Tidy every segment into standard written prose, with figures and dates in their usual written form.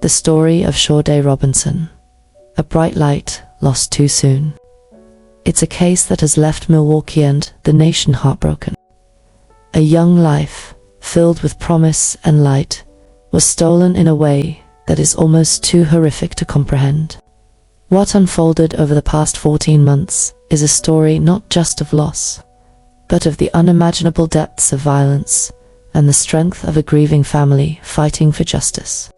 The story of Sade Robinson, a bright light lost too soon. It's a case that has left Milwaukee and the nation heartbroken. A young life, filled with promise and light, was stolen in a way that is almost too horrific to comprehend. What unfolded over the past 14 months is a story not just of loss, but of the unimaginable depths of violence and the strength of a grieving family fighting for justice.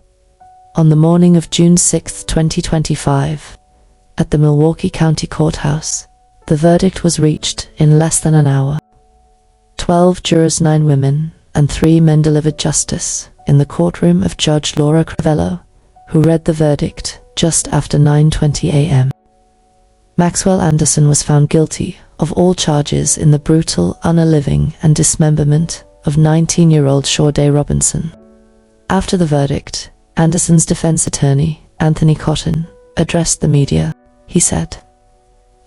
On the morning of June 6, 2025, at the Milwaukee County Courthouse, the verdict was reached in less than an hour. 12 jurors, 9 women, and 3 men delivered justice in the courtroom of Judge Laura Crivello, who read the verdict just after 9:20 a.m. Maxwell Anderson was found guilty of all charges in the brutal unaliving and dismemberment of 19-year-old Sade Robinson. After the verdict, Anderson's defense attorney, Anthony Cotton, addressed the media. He said,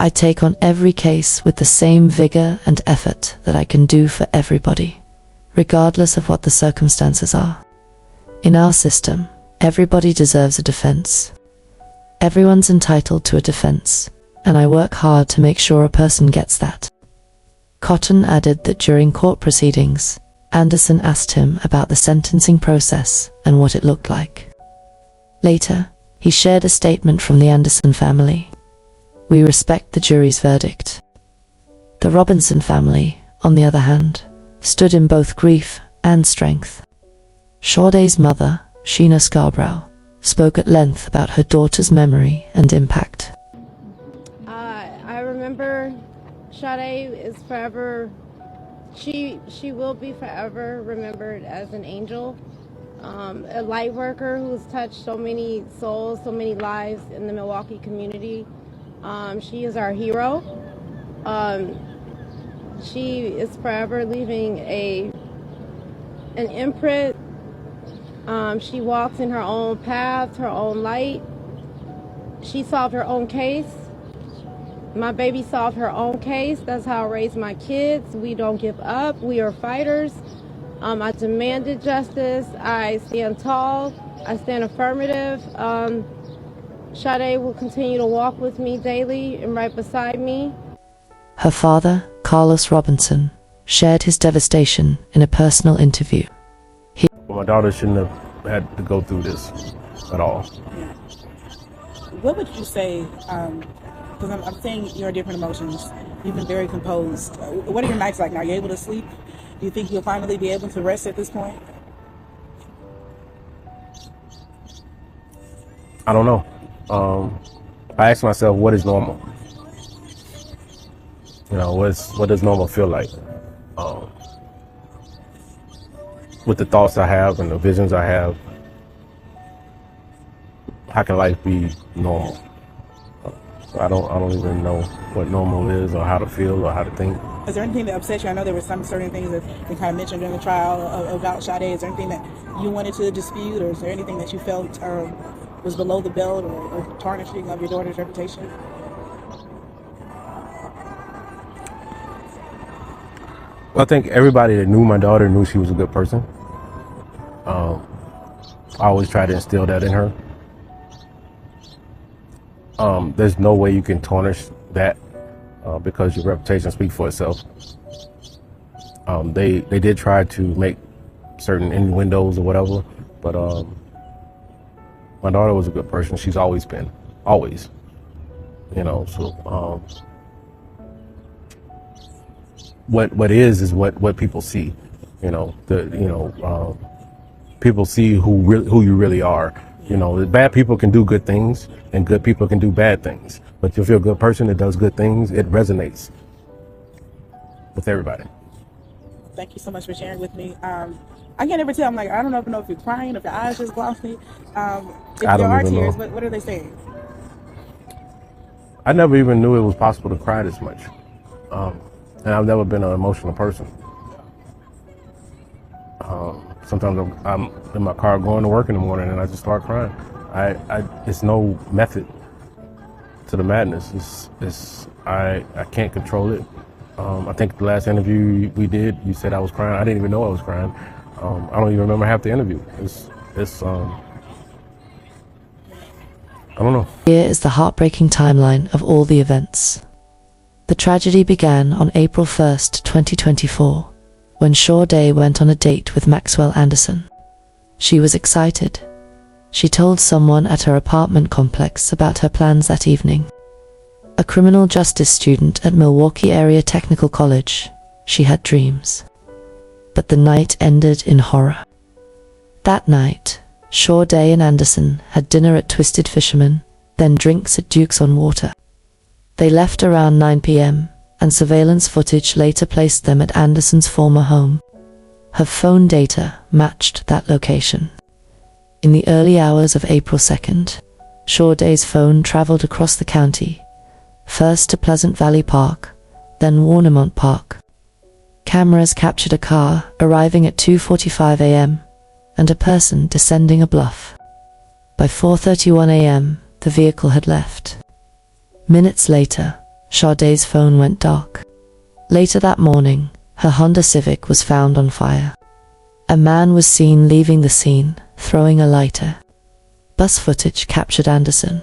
"I take on every case with the same vigor and effort that I can do for everybody, regardless of what the circumstances are. In our system, everybody deserves a defense. Everyone's entitled to a defense, and I work hard to make sure a person gets that." Cotton added that during court proceedings, Anderson asked him about the sentencing process and what it looked like. Later, he shared a statement from the Anderson family. "We respect the jury's verdict." The Robinson family, on the other hand, stood in both grief and strength. Sade's mother, Sheena Scarborough, spoke at length about her daughter's memory and impact. I remember Sade is forever, she will be forever remembered as an angel, a light worker who's touched so many souls, so many lives in the Milwaukee community. She is our hero. She is forever leaving an imprint. She walks in her own path, her own light. She solved her own case. My baby solved her own case. That's how I raised my kids. We don't give up. We are fighters. I demanded justice. I stand tall. I stand affirmative. Sade will continue to walk with me daily and right beside me. Her father, Carlos Robinson, shared his devastation in a personal interview. My daughter shouldn't have had to go through this at all. What would you say, because I'm seeing your different emotions, you've been very composed. What are your nights like now? Are you able to sleep? Do you think you'll finally be able to rest at this point? I don't know. I ask myself, what is normal? What does normal feel like? With the thoughts I have and the visions I have, how can life be normal? I don't even know what normal is or how to feel or how to think. Is there anything that upset you? I know there were some certain things that we kind of mentioned during the trial about Sade. Is there anything that you wanted to dispute, or is there anything that you felt was below the belt or tarnishing of your daughter's reputation? I think everybody that knew my daughter knew she was a good person. I always try to instill that in her. There's no way you can tarnish that because your reputation speaks for itself. They did try to make certain innuendos or whatever, but my daughter was a good person. She's always been, always. What is what people see. People see who you really are. Bad people can do good things and good people can do bad things. But if you're a good person that does good things, it resonates with everybody. Thank you so much for sharing with me. I can't ever tell. I don't know if you're crying, if your eyes just glossy. If there are tears, what are they saying? I never even knew it was possible to cry this much. And I've never been an emotional person. Sometimes I'm in my car going to work in the morning and I just start crying. It's no method to the madness. I can't control it. I think the last interview we did, you said I was crying. I didn't even know I was crying. I don't even remember half the interview. I don't know. Here is the heartbreaking timeline of all the events. The tragedy began on April 1st, 2024, when Sade went on a date with Maxwell Anderson. She was excited. She told someone at her apartment complex about her plans that evening. A criminal justice student at Milwaukee Area Technical College, she had dreams. But the night ended in horror. That night, Sade and Anderson had dinner at Twisted Fisherman, then drinks at Duke's on Water. They left around 9 p.m., and surveillance footage later placed them at Anderson's former home. Her phone data matched that location. In the early hours of April 2nd, Sade's phone traveled across the county, first to Pleasant Valley Park, then Warnemont Park. Cameras captured a car arriving at 2:45 a.m. and a person descending a bluff. By 4:31 a.m., the vehicle had left. Minutes later, Sade's phone went dark. Later that morning, her Honda Civic was found on fire. A man was seen leaving the scene, throwing a lighter. Bus footage captured Anderson,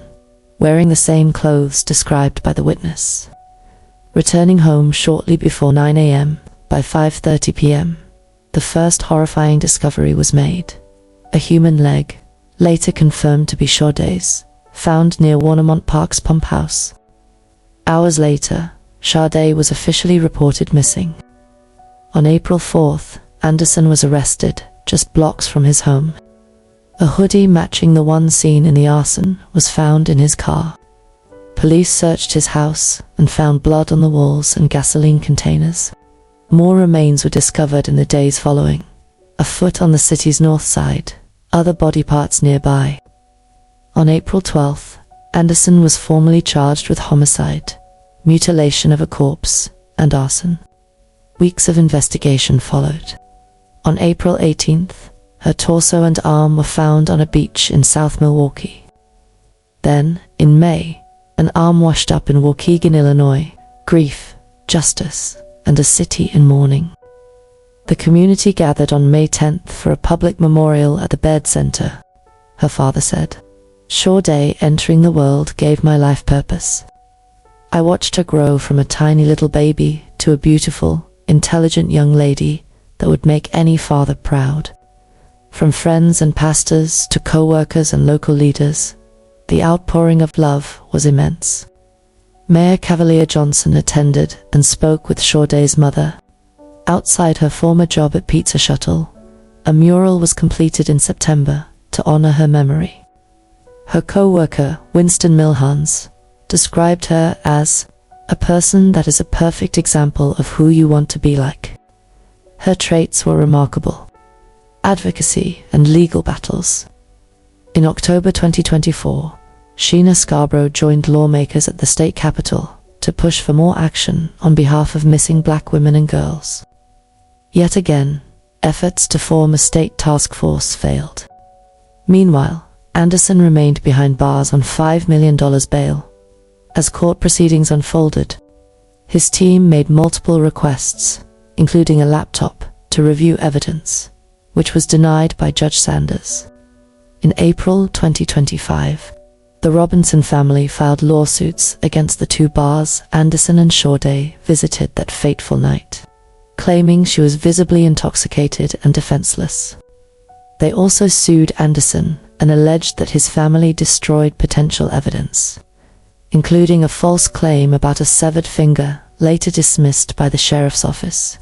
wearing the same clothes described by the witness. Returning home shortly before 9 a.m., by 5:30 p.m., the first horrifying discovery was made. A human leg, later confirmed to be Sade's, found near Warnemont Park's pump house. Hours later, Sade was officially reported missing. On April 4th, Anderson was arrested just blocks from his home. A hoodie matching the one seen in the arson was found in his car. Police searched his house and found blood on the walls and gasoline containers. More remains were discovered in the days following. A foot on the city's north side, other body parts nearby. On April 12th, Anderson was formally charged with homicide, mutilation of a corpse, and arson. Weeks of investigation followed. On April 18th, her torso and arm were found on a beach in South Milwaukee. Then, in May, an arm washed up in Waukegan, Illinois. Grief, justice, and a city in mourning. The community gathered on May 10th for a public memorial at the Baird Center. Her father said, "Sade entering the world gave my life purpose. I watched her grow from a tiny little baby to a beautiful, intelligent young lady that would make any father proud. From friends and pastors to co-workers and local leaders, the outpouring of love was immense." Mayor Cavalier Johnson attended and spoke with Sade's mother. Outside her former job at Pizza Shuttle, a mural was completed in September to honor her memory. Her co-worker, Winston Milhans, described her as a person that is a perfect example of who you want to be like. Her traits were remarkable: advocacy and legal battles. In October 2024, Sheena Scarborough joined lawmakers at the state capitol to push for more action on behalf of missing black women and girls. Yet again, efforts to form a state task force failed. Meanwhile, Anderson remained behind bars on $5 million bail. As court proceedings unfolded, his team made multiple requests, including a laptop, to review evidence, which was denied by Judge Sanders. In April 2025, the Robinson family filed lawsuits against the two bars Anderson and Sade visited that fateful night, claiming she was visibly intoxicated and defenseless. They also sued Anderson and alleged that his family destroyed potential evidence, including a false claim about a severed finger later dismissed by the sheriff's office.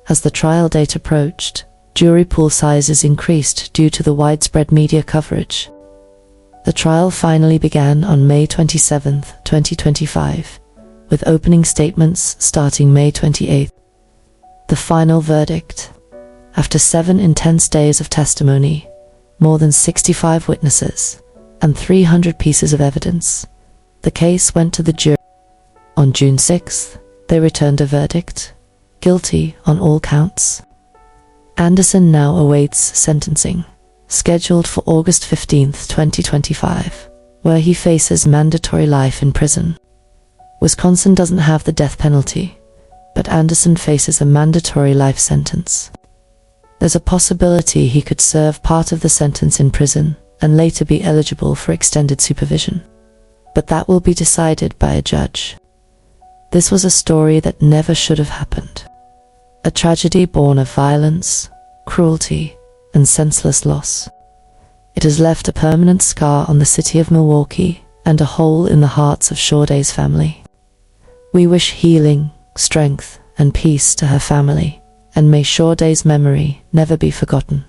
As the trial date approached, jury pool sizes increased due to the widespread media coverage. The trial finally began on May 27, 2025, with opening statements starting May 28. The final verdict. After 7 intense days of testimony, more than 65 witnesses, and 300 pieces of evidence, the case went to the jury. On June 6th, they returned a verdict: guilty on all counts. Anderson now awaits sentencing, scheduled for August 15, 2025, where he faces mandatory life in prison. Wisconsin doesn't have the death penalty, but Anderson faces a mandatory life sentence. There's a possibility he could serve part of the sentence in prison and later be eligible for extended supervision. But that will be decided by a judge. This was a story that never should have happened. A tragedy born of violence, cruelty, and senseless loss. It has left a permanent scar on the city of Milwaukee and a hole in the hearts of Sade's family. We wish healing, strength, and peace to her family, and may Sade's memory never be forgotten.